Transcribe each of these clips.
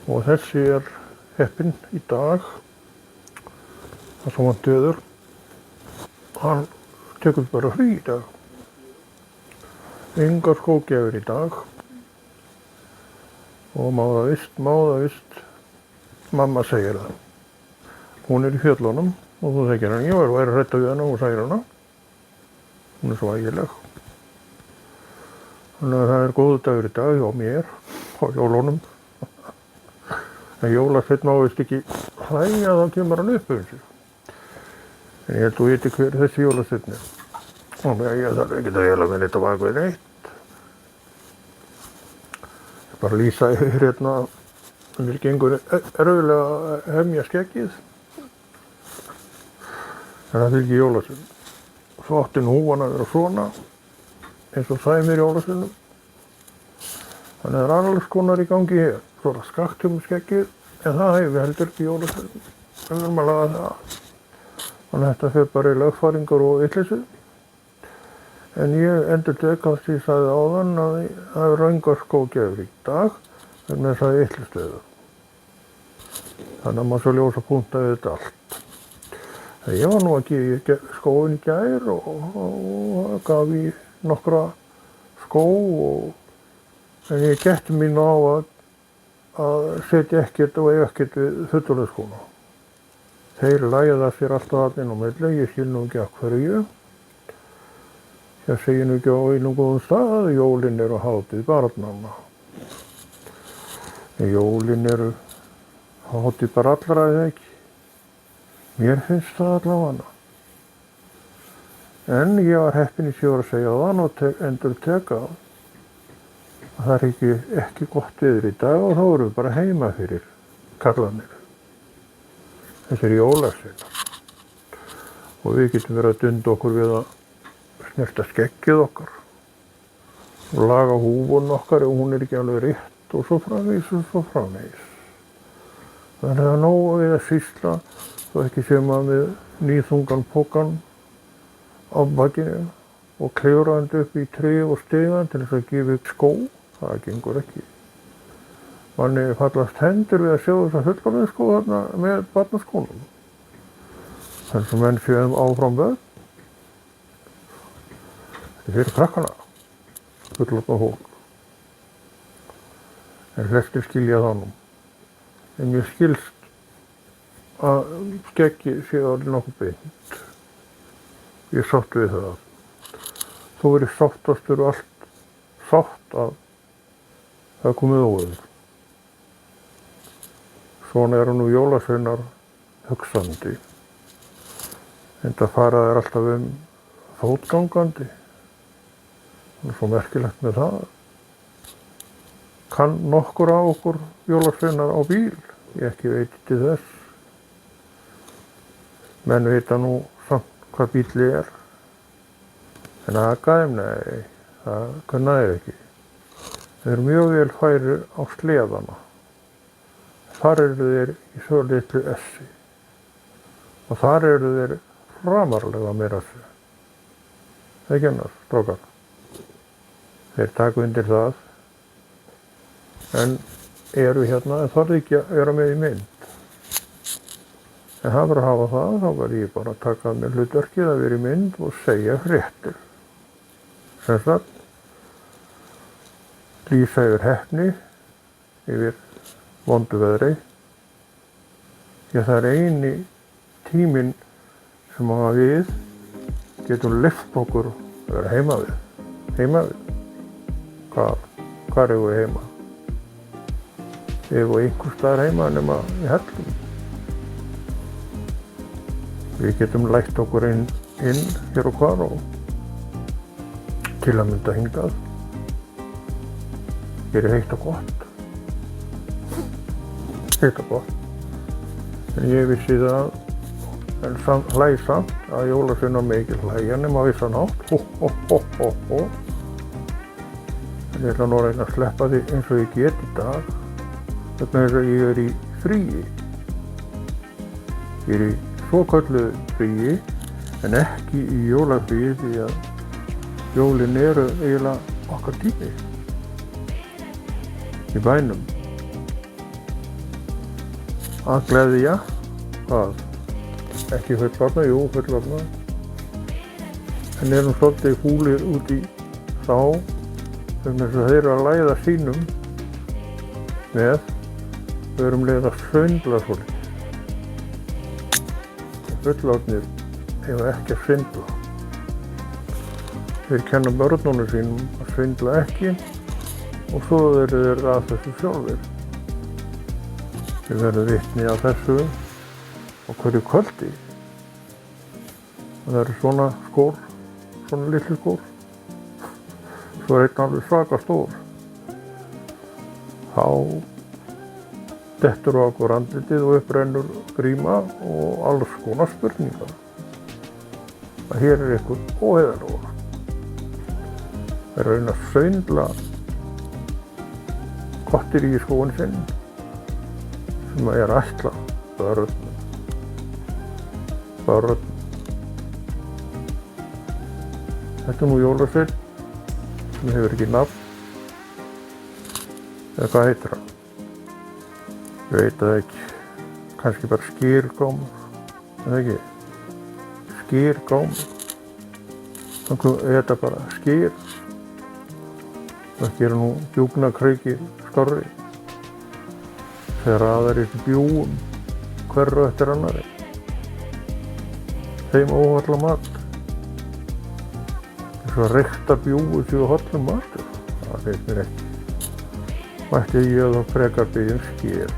og þessi heppinn í dag, það sem hann döður, hann tekur bara frí í dag. Engar skógjafir í dag og má það vist, mamma segir það. Hún í fjöllunum og þú segir hann, ég væri hræddur við hana og segir hana. Hún svo ægileg. Þannig að það góður dagur í dag hjá mér á jólunum. En jólasveinn má vist ekki hlæja, þá kemur hann upp um sig. En ég held þú viti hver þessi jólasveinn er. Þannig að ég þarf ekki að vela með þetta bak við neitt. Ég bara lýsa yfir hérna, mér gengur erfiðlega að hemja skeggið. En það fylgir jólasveinn. Svo átti húfan að vera svona, eins og sæmir jólasveinum. Þannig að það alls konar í gangi hér. Svo er það skakt skeggið, en það hefur heldur ekki jólasveinn. Við verðum að laga það. Þannig að þetta fer bara í lögfæringar og vitleysu. En ég endurtek að því sagði áðan að það er röngar skógjafir í dag, en þess að vitleysstöðu. Þannig að maður svo ljósa punkta við þetta allt. Ég var nú að gefa skóinn í gær og gaf í nokkra skó en ég gætti mín á að setja ekkert og ekkert við fullorðinsskóna. Þeir læða sér alltaf inn á milli, ég skil nú ekki að hverju. Ég segi nú ekki á einum góðum stað að jólin eru hátíð barnanna. Jólin eru hátíð bara allra eða ekki. Mér finnst það allavega. En ég var heppinn í að segja það og endurteka að það er ekki gott veður í dag og þá erum við bara heima fyrir karlarnir. Þessir jólasveinar. Og við getum verið að dunda okkur við að snerta skeggið okkar og laga húfun okkar ef hún er ekki alveg rétt og svo framvegis og svo framvegis. Þannig að það er nóg við að sýsla svo ekki sé maður með nýþungan pokan á bakinu og klifrandi upp í tré og stigann til þess að gefa upp skó. Það gengur ekki. Manni fallast hendur við að sjá þess að fullorðinsskó þarna með barnaskónum. Þannig að menn séum áfram börn. Þetta er fyrir krakkana, fullorðna fólk. En flestir skilja það nú. En mér skilst að skeggi sé alveg nokkuð beint. Ég er sátt við það. Þú verið sáttastur og allt sátt að það er komið óður. Svona eru nú jólasveinar hugsandi. Enda fara þær alltaf fótgangandi. Það er svo merkilegt með það. Kann nokkur af okkur jólasveinar á bíl? Ég ekki veit til þess. Menn vita nú samt hvað bíll er. En akaðum, nei, það kunna þeir ekki. Þeir eru mjög vel færir á sleðana. Þar eru þeir í svo litlu essi. Og þar eru þeir framarlega meira að segja. Það ekki annars, strákar. Þeir taka undir það. En eru hérna, en þarf ekki að vera með í mynd. En það var að hafa það, þá var ég bara að taka með hlutverkið að vera í mynd og segja fréttir. Sem sagt, lýsa yfir heppni, yfir vondu veðri. Því að það er eini tíminn sem að við getum lyft okkur að vera heima við. Heima við. Hvar eru við heima? Ef og einhvers staðar heima nema í hellum. Við getum lætt okkur inn hér og hvar og til að mynda hingað. Hér er heitt og gott. Heitt og gott. En ég vissi það, en hlæði samt að jólasveinar mikil hlæja nema á vissan hátt. En ég ætla nú að reyna að sleppa því eins og ég get í dag. Vegna þess að ég er í fríi. Ég er í svokölluðu fríi, en ekki í jólafríi því að jólin eru eiginlega okkar tími í bænum. að gleðja, hvað, ekki fullorðna, jú fullorðna, en erum svolítið fúlir út í þá, sem þess að þeir eru að læða sínum með, við erum leið að svindla svolítið. Fullorðnir eiga ekki að svindla. Þeir kenna börnunum sínum að svindla ekki og svo eru þeir að þessu sjálfir. Við verðum vitni að þessu á hverju kvöldi. Það eru svona skór, svona litli skór. Svo er einn alveg svaka stór. Þá dettur á okkur andlitið og upprennur gríma og alls konar spurningar. Að hér er ykkur óheiðarlega. Þeir eru að reyna að svindla kottir í skóin sinn sem er ætlað börnum. Þetta er nú jólasveinn sem hefur ekki nafn. Eða hvað heitir hann? Ég veit það ekki. Kannski bara skýrgámur. Eða ekki? Skýrgámur. Þannig er þetta bara skýr. Það gerir nú djúpnakrauki skárri. Þeir raðar í bjúgum hverru eftir annari. Þeim óholla mat. Þess að reykta bjúgu séu hollum matur. Það finnst mér ekki. Mætti ég þá frekar biðja skýr.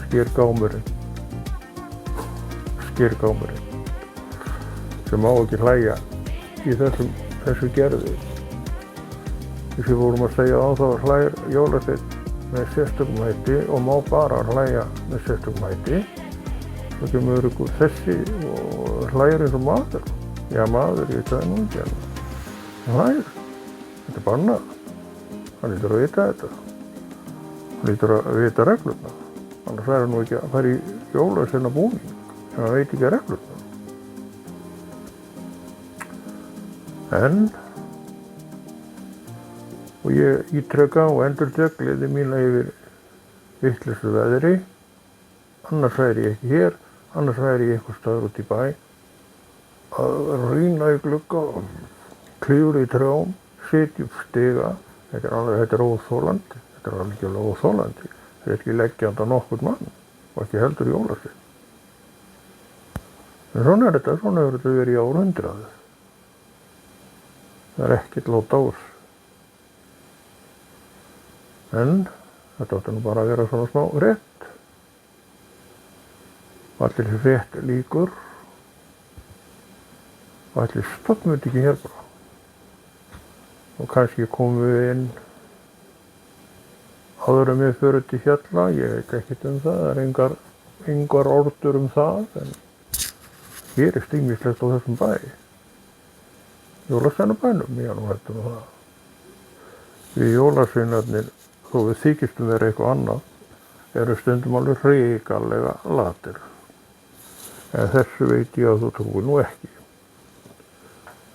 Skýrgámurinn. Skýrgámurinn. Sem má ekki hlæja í þessu gerði. Þess að vorum að segja á þá hlægir jólasveinn með sérstökum hætti og má bara hlæja með sérstökum hætti. Svo kemur ykkur þessi og hlægir eins og maður. Já, maður, ég sagði nú ekki hann. Hann hlægir. Þetta er bannað. Hann lítur að vita þetta. Hann lítur að vita reglurnar. Annars verður nú ekki að fara í jólasveina búning ef hann veit ekki reglurnar. En og ég ítreka og endurtek gleði mína yfir vitlausu veðri. Annars væri ég ekki hér, annars væri ég einhvers staðar út í bæ að rýna í glugga og klifra í trjám, sitja upp stiga. Þetta er óþolandi. Þetta er alveg óþolandi. Þetta er ekki leggjandi á nokkurn mann og ekki heldur jólasveinn. En svona er þetta, svona hefur þetta verið í árhundrað. Það er ekkert lát á þessu. En þetta átti nú bara að vera svona smá rétt. Allir rétt líkur. Og allir stoppum við ekki hér bara. Og kannski komum við inn áður en við förum til fjalla. Ég veit ekkert um það. Það er engar orður um það. En hér er ýmislegt á þessum bæ. Jólasveinabænum, ég nú heldur nú það. Við jólasveinarnir, þó við þykistum vera eitthvað annað, eru stundum alveg hrikalega latir. En þessu veit ég að þú trúir nú ekki.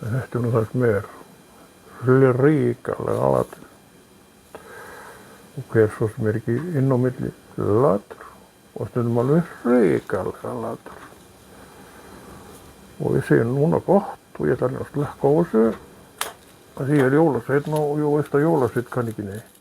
En þetta er nú það sem er hrikalega latir. Og hver svo sem er ekki inn á milli latir og stundum alveg hrikalega latir. Og ég segi núna gott og ég ætla að slekka á þessu að því er jólasveinn og ég veist að jólasveinn kann ekki neitt.